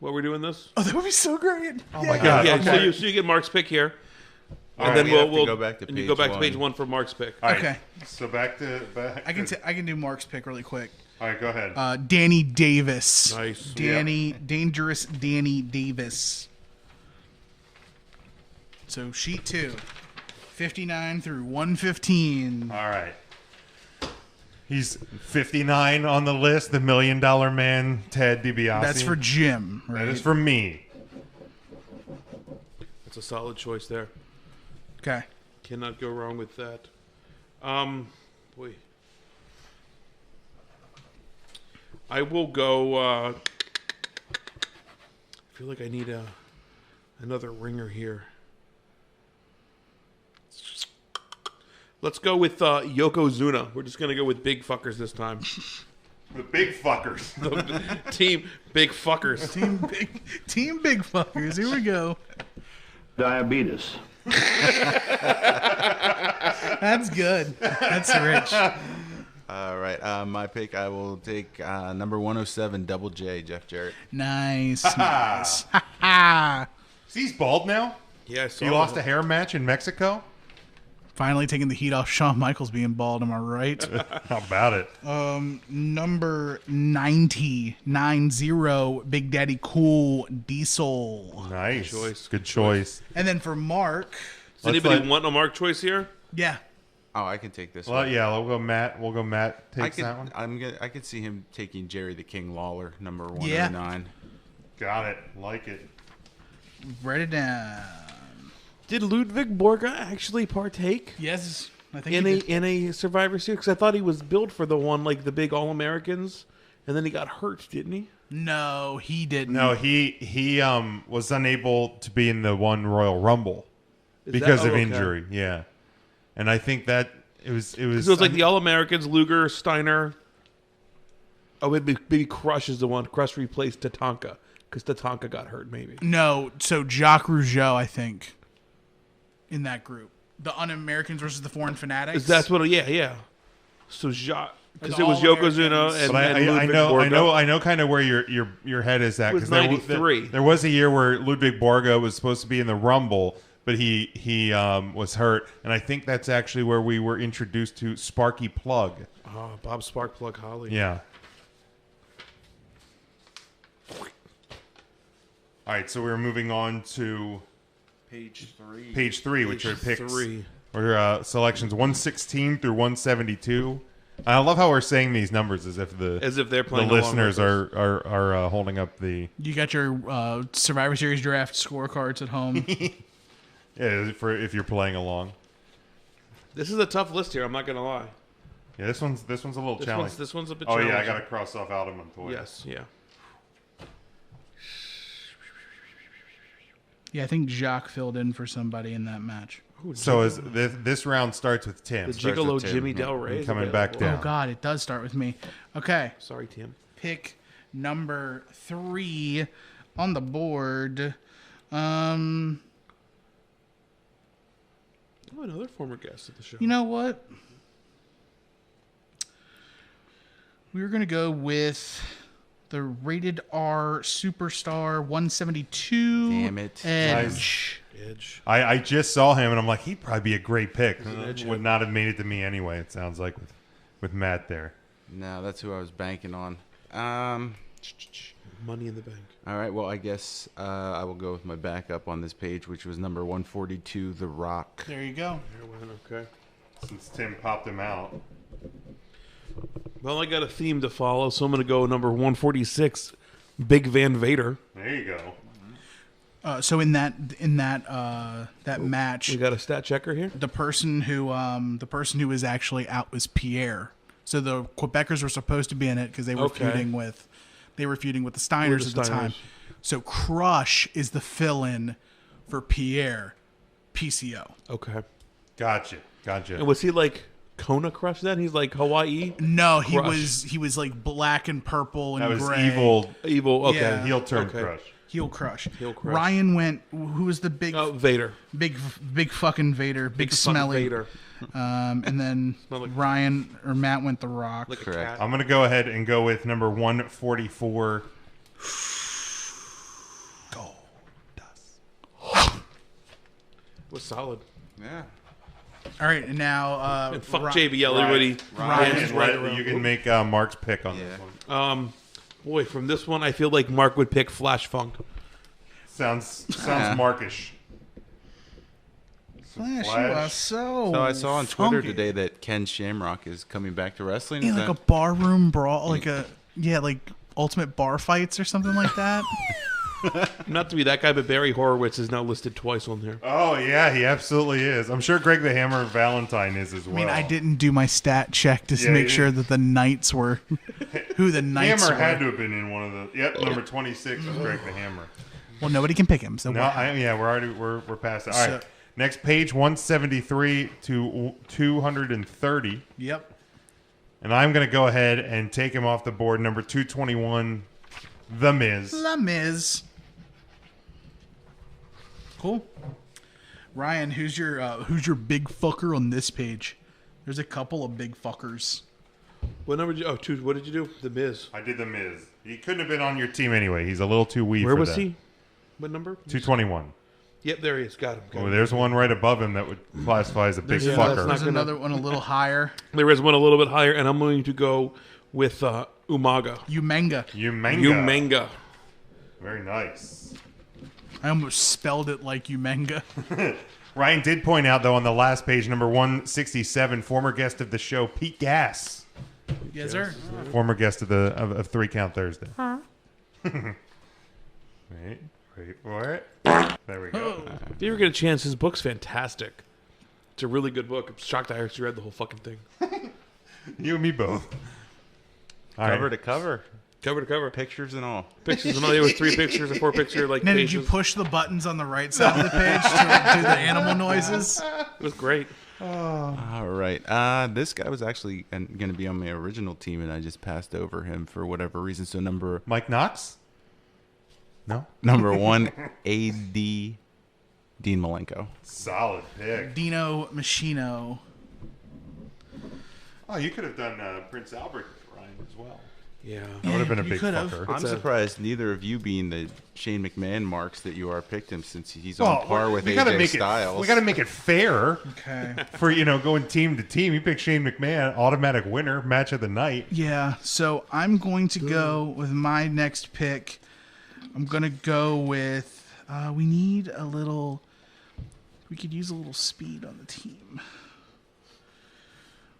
While we're doing this? Oh, that would be so great. Oh my god. Yeah, Okay. so you get Mark's pick here. All And right, then we have to we'll go back to and you page go back to 1. page 1 for Mark's pick. All right, Okay. So back. I can do Mark's pick really quick. All right, go ahead. Danny Davis. Nice. Dangerous Danny Davis. So sheet 2, 59 through 115. All right. He's 59 on the list. The $1 Million Man, Ted DiBiase. That's for Jim, right? That is for me. That's a solid choice there. Okay. Cannot go wrong with that. Boy. I will go. I feel like I need another ringer here. Let's go with Yokozuna. We're just going to go with big fuckers this time. The big fuckers. Team big fuckers. Team Big Fuckers. Here we go. Diabetes. That's good. That's rich. All right, my pick, I will take number 107, Double J, Jeff Jarrett. Nice. Nice. Ha ha. He's bald now. Yeah, I saw He lost that. a hair match in Mexico. Finally taking the heat off Shawn Michaels being bald. Am I right? How about it? Number 90, Big Daddy Cool Diesel. Nice. choice. Good choice. And then for Mark, Does anybody want a Mark choice here? yeah. Oh, I can take this Well, one. yeah, we'll go Matt. Takes I that one. I could see him taking Jerry the King Lawler, number Yeah. 109. Got it. Like it. Write it down. Did Ludwig Borga actually partake Yes, I think in he a did. in a Survivor Series? 'Cause I thought he was billed for the one like the big All Americans, and then he got hurt, didn't he? No, he didn't. No, he was unable to be in the one Royal Rumble Is because that- of okay. injury. Yeah, and I think that it was. So it was like the All Americans, Luger, Steiner. Oh, maybe Crush is the one. Crush replaced Tatanka because Tatanka got hurt. Maybe. No, so Jacques Rougeau, I think, in that group. The Un-Americans versus the Foreign Fanatics. That's what. Yeah. So Jacques, because Like it was All Yokozuna Americans. and, But and I Ludwig know, Borga. I know, kind of where your head is at. It was 'cause 93. There was a year where Ludwig Borga was supposed to be in the Rumble, but he was hurt, and I think that's actually where we were introduced to Sparky Plug. Oh, Bob Sparkplug Holly. Yeah. All right, so we're moving on to Page 3. page 3, which are Page picks 3. or selections 116 through 172. I love how we're saying these numbers as if As if the they're playing along listeners with us. are holding up the You got your Survivor Series draft scorecards at home. yeah for if you're playing along. This is a tough list here. I'm not gonna lie. Yeah, this one's a little challenging. This one's a bit. Oh yeah, I challenging. gotta cross off Aldo Montoya. Yes. Yeah. Yeah, I think Jacques filled in for somebody in that match. So as this round starts with Tim. The Starts Gigolo with Tim, Jimmy yeah. Del Rey is Coming back available. down. Oh God, it does start with me. Okay, Sorry, Tim. pick number 3 on the board. Oh, another former guest at the show. You know what? We're gonna go with the rated R superstar 172. Damn it. Edge. Edge. I just saw him and I'm like, he'd probably be a great pick. Edge. Would not have made it to me anyway. It sounds like with Matt there. No, that's who I was banking on. Money in the Bank. All right, well, I guess I will go with my backup on this page, which was number 142, The Rock. There you go. Okay. Since Tim popped him out. Well, I got a theme to follow, so I'm going to go number 146, Big Van Vader. There you go. So in that match, We got a stat checker here. the person who was actually out was Pierre. So the Quebecers were supposed to be in it because they were Okay. feuding with the Steiners With at the the time. Steiners. So Crush is the fill-in for Pierre, PCO. Okay. Gotcha. And was he like Kona Crush then? He's like Hawaii? No, Crush. he was like black and purple and That was gray. Evil. Okay. Yeah. heel turn Okay. crush. Heel Crush. Heel Crush. Ryan went. Who was the big, Oh, Vader. big fucking Vader, big Fucking smelly. Vader. And then Smell like- Ryan or Matt went The Rock. Like a Correct. cat. I'm gonna go ahead and go with number 144. Was solid. Yeah. All right, and now And fuck Ri- JBL, everybody. Ryan. Just right around. You can make Mark's pick on this Yeah. one. Boy, from this one, I feel like Mark would pick Flash Funk. Sounds Markish. Flash, you are so. So I saw on Twitter funky. today that Ken Shamrock is coming back to wrestling. Yeah, Is like that- a barroom brawl, like ultimate bar fights or something like that. Not to be that guy, but Barry Horowitz is now listed twice on here. Oh yeah, he absolutely is. I'm sure Greg the Hammer Valentine is as I well. mean, I didn't do my stat check to Yeah, make you sure that the Knights were who the Knights Hammer were. had to have been in one of the. Yep, number 26 was Greg the Hammer. Well, nobody can pick him. So No, we're past it. All right, So- next page 173 to 230, Yep. and I'm gonna go ahead and take him off the board. Number 221, The Miz. La Miz. Cool. Ryan, who's your big fucker on this page? There's a couple of big fuckers. What number did you? Oh, two. What did you do? The Miz. I did The Miz. He couldn't have been on your team anyway. He's a little too wee Where for was that. he? What number? 221. Yep, there he is. Got him. Got Oh, him. there's one right above him that would classify as a big Yeah, that's fucker. not There's gonna- another one a little higher. There is one a little bit higher, and I'm going to go with Umaga. Umenga. Umanga. Very nice. I almost spelled it like Umenga. Ryan did point out, though, on the last page, number 167, former guest of the show, Pete Gass. Yes, sir. Former guest of 3 Count Thursday. Wait for it. There we go. If you ever get a chance, his book's fantastic. It's a really good book. I'm shocked I actually read the whole fucking thing. You and me both. All Cover right. to cover. Cover to cover. Pictures and all. Pictures and all. There was 3 pictures and 4 picture Now, pages. did you push the buttons on the right side of the page to do the animal noises? It was great. All right. This guy was actually going to be on my original team, and I just passed over him for whatever reason. So Mike Knox? No? number 1, A.D. Dean Malenko. Solid pick. Dino Machino. Oh, you could have done Prince Albert, Ryan, as well. Yeah. That would have been a you big could've. fucker. I'm surprised neither of you, being the Shane McMahon marks, that you are picked him, since he's on par with we gotta AJ make Styles. We got to make it fair Okay. for, going team to team. You pick Shane McMahon, automatic winner, match of the night. Yeah, so I'm going to go with my next pick. I'm going to go with, we could use a little speed on the team.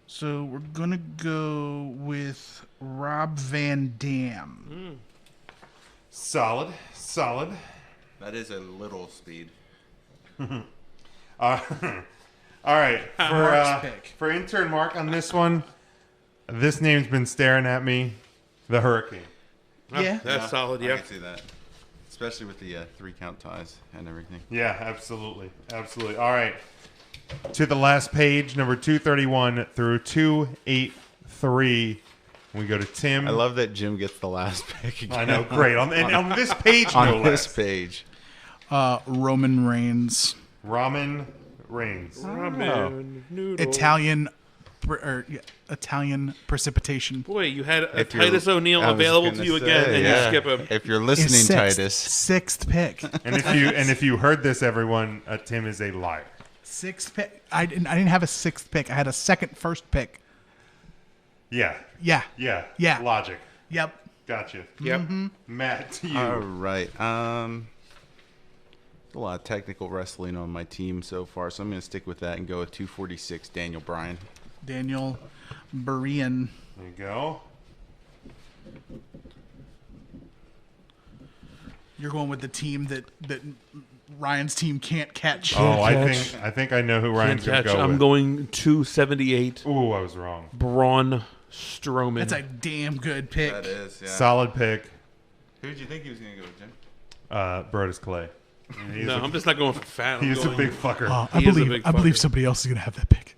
So we're going to go with Rob Van Dam. Solid. That is a little speed. All right. Mark's pick. For intern Mark on this one, this name's been staring at me. The Hurricane. Yeah. That's solid, I yeah. can see that. Especially with the 3 count ties and everything. Yeah, absolutely. All right. To the last page, number 231 through 283. We go to Tim. I love that Jim gets the last pick again. I know, great. On this page, on no this less. page. Roman Reigns. Ramen Reigns. Ramen noodle. Italian precipitation. Boy, you had a If you're- Titus O'Neil I was available gonna to you say, again, and yeah. you skip him. If you're listening, Titus. Sixth pick. And if you heard this, everyone, Tim is a liar. Sixth pick. I didn't have a sixth pick. I had a first pick. Yeah. Yeah. Yeah. Logic. Yep. Gotcha. Yep. Matt, to you. All right. A lot of technical wrestling on my team so far, so I'm going to stick with that and go with 246, Daniel Bryan. Daniel Bryan. There you go. You're going with the team that Ryan's team can't catch. Oh, I catch. think I know who Ryan's going to Catch. go I'm with. going 278. Ooh, I was wrong. Braun Strowman. That's a damn good pick. That is, yeah. Solid pick. Who did you think he was going to go with, Jim? Brodus Clay. No, I'm just not going for fat. He's a big fucker. I He is a believe big fucker. somebody else is going to have that pick.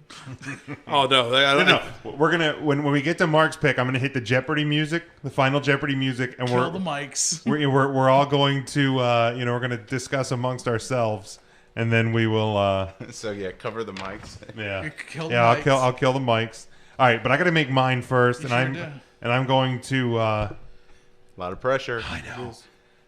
Oh no, No, we're gonna when we get to Mark's pick, I'm gonna hit the Jeopardy music, the final Jeopardy music, and Kill the mics. we're all going to we're gonna discuss amongst ourselves, and then we will So, yeah, cover the mics. Kill the I'll mics. I'll kill the mics. All right, but I got to make mine first, and sure do. I'm going to. A lot of pressure. I know.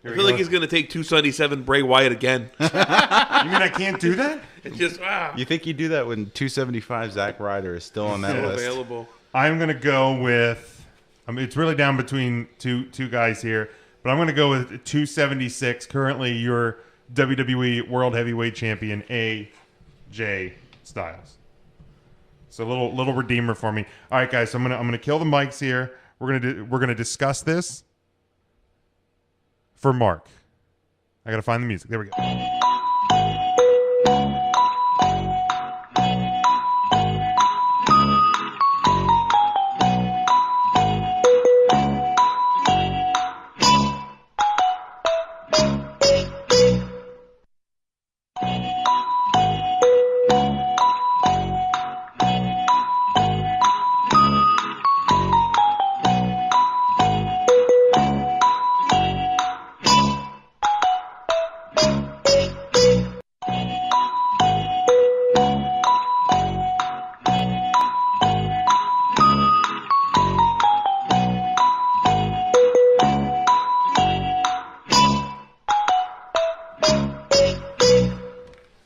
I feel like he's going to take 277 Bray Wyatt again. You mean I can't do that? It's just You think you do that when 275 Zack Ryder is still on that still list? available. I'm going to go with. I mean, it's really down between two guys here, but I'm going to go with 276. Currently, your WWE World Heavyweight Champion AJ Styles. So a little redeemer for me. All right, guys. So I'm gonna kill the mics here. We're gonna discuss this for Mark. I gotta find the music. There we go.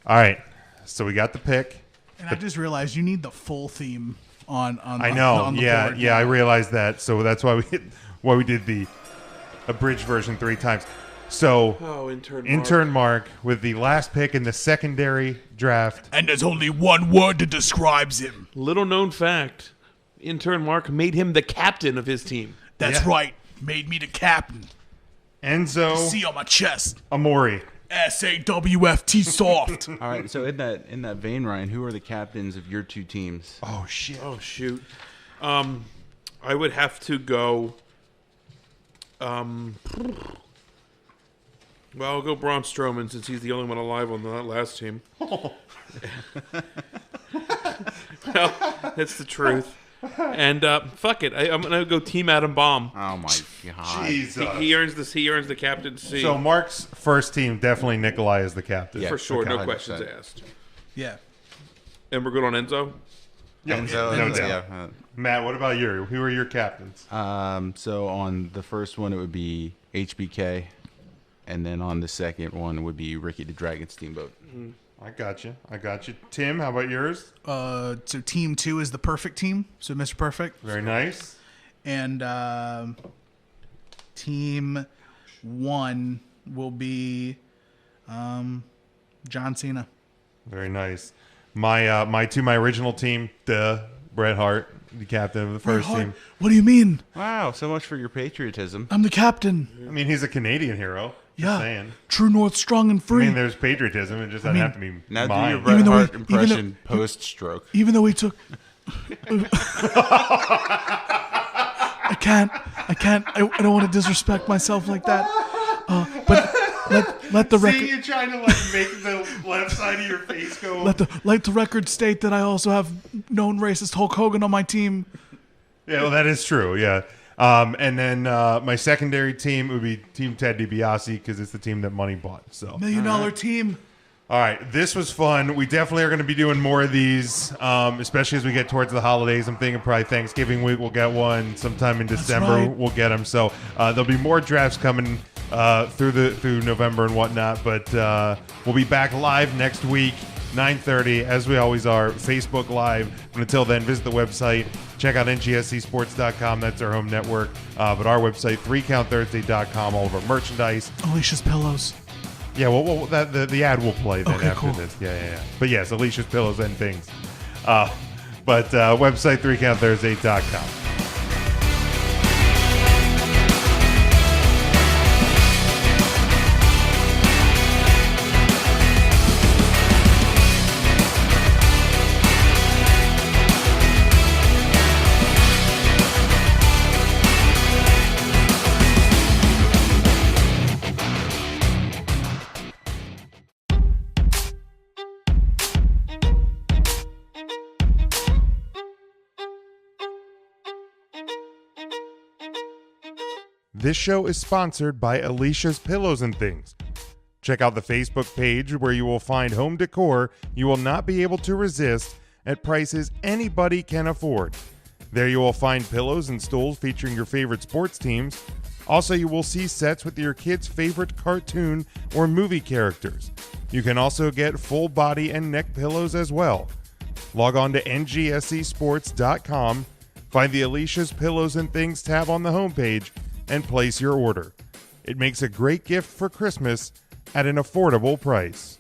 All right. So we got the pick. And I just realized you need the full theme on I know. on the Yeah, board. I realized that. So that's why we did the abridged version 3 times. So, Intern Mark with the last pick in the secondary draft. And there's only one word that describes him. Little known fact, Intern Mark made him the captain of his team. That's right. Made me the captain. Enzo See on my chest. Amori. SAWFT soft. All right, so in that vein, Ryan, who are the captains of your two teams? Oh, shit. Oh, shoot. I would have to go... well, I'll go Braun Strowman since he's the only one alive on that last team. Well, that's the truth. And fuck it, I'm gonna go Team Adam Bomb. Oh my god! Jesus. He earns the captaincy. So Mark's first team, definitely Nikolai is the captain. Yeah. for sure, Okay, no 100%. questions asked. Yeah. And we're good on Enzo. Enzo, no Enzo, doubt. yeah. Matt, what about you? Who are your captains? So on the first one, it would be HBK, and then on the second one would be Ricky the Dragon Steamboat. I got you. Tim, how about yours? So team 2 is the perfect team. So Mr. Perfect. Very nice. And team 1 will be John Cena. Very nice. My original team, Bret Hart, the captain of the first team. What do you mean? Wow, so much for your patriotism. I'm the captain. I mean, he's a Canadian hero. Just saying. True North, strong and I free. mean, there's patriotism. It just doesn't have to be Now do mine. your Bret Even though Hart he- impression post-stroke. Even though he took... I can't. I don't want to disrespect myself like that. But let the See, record... you're trying to like make the left side of your face go. Let the record state that I also have known racist Hulk Hogan on my team. Yeah, well, that is true. Yeah. And then my secondary team would be Team Ted DiBiase because it's the team that money bought. So, $1 million team. all right, this was fun. We definitely are going to be doing more of these, especially as we get towards the holidays. I'm thinking probably Thanksgiving week we'll get one. Sometime in December right. we'll get them. So there'll be more drafts coming through November and whatnot. But we'll be back live next week, 9:30, as we always are, Facebook Live. And until then, visit the website. Check out ngscsports.com. That's our home network. But our website, 3countthursday.com, all of our merchandise. Alicia's pillows. Yeah, well the ad will play then Okay, after cool. this. Yeah. But yes, Alicia's Pillows and Things. But website, 3countthursday.com. This show is sponsored by Alicia's Pillows and Things. Check out the Facebook page where you will find home decor you will not be able to resist at prices anybody can afford. There you will find pillows and stools featuring your favorite sports teams. Also, you will see sets with your kids' favorite cartoon or movie characters. You can also get full body and neck pillows as well. Log on to ngscsports.com, find the Alicia's Pillows and Things tab on the homepage, and place your order. It makes a great gift for Christmas at an affordable price.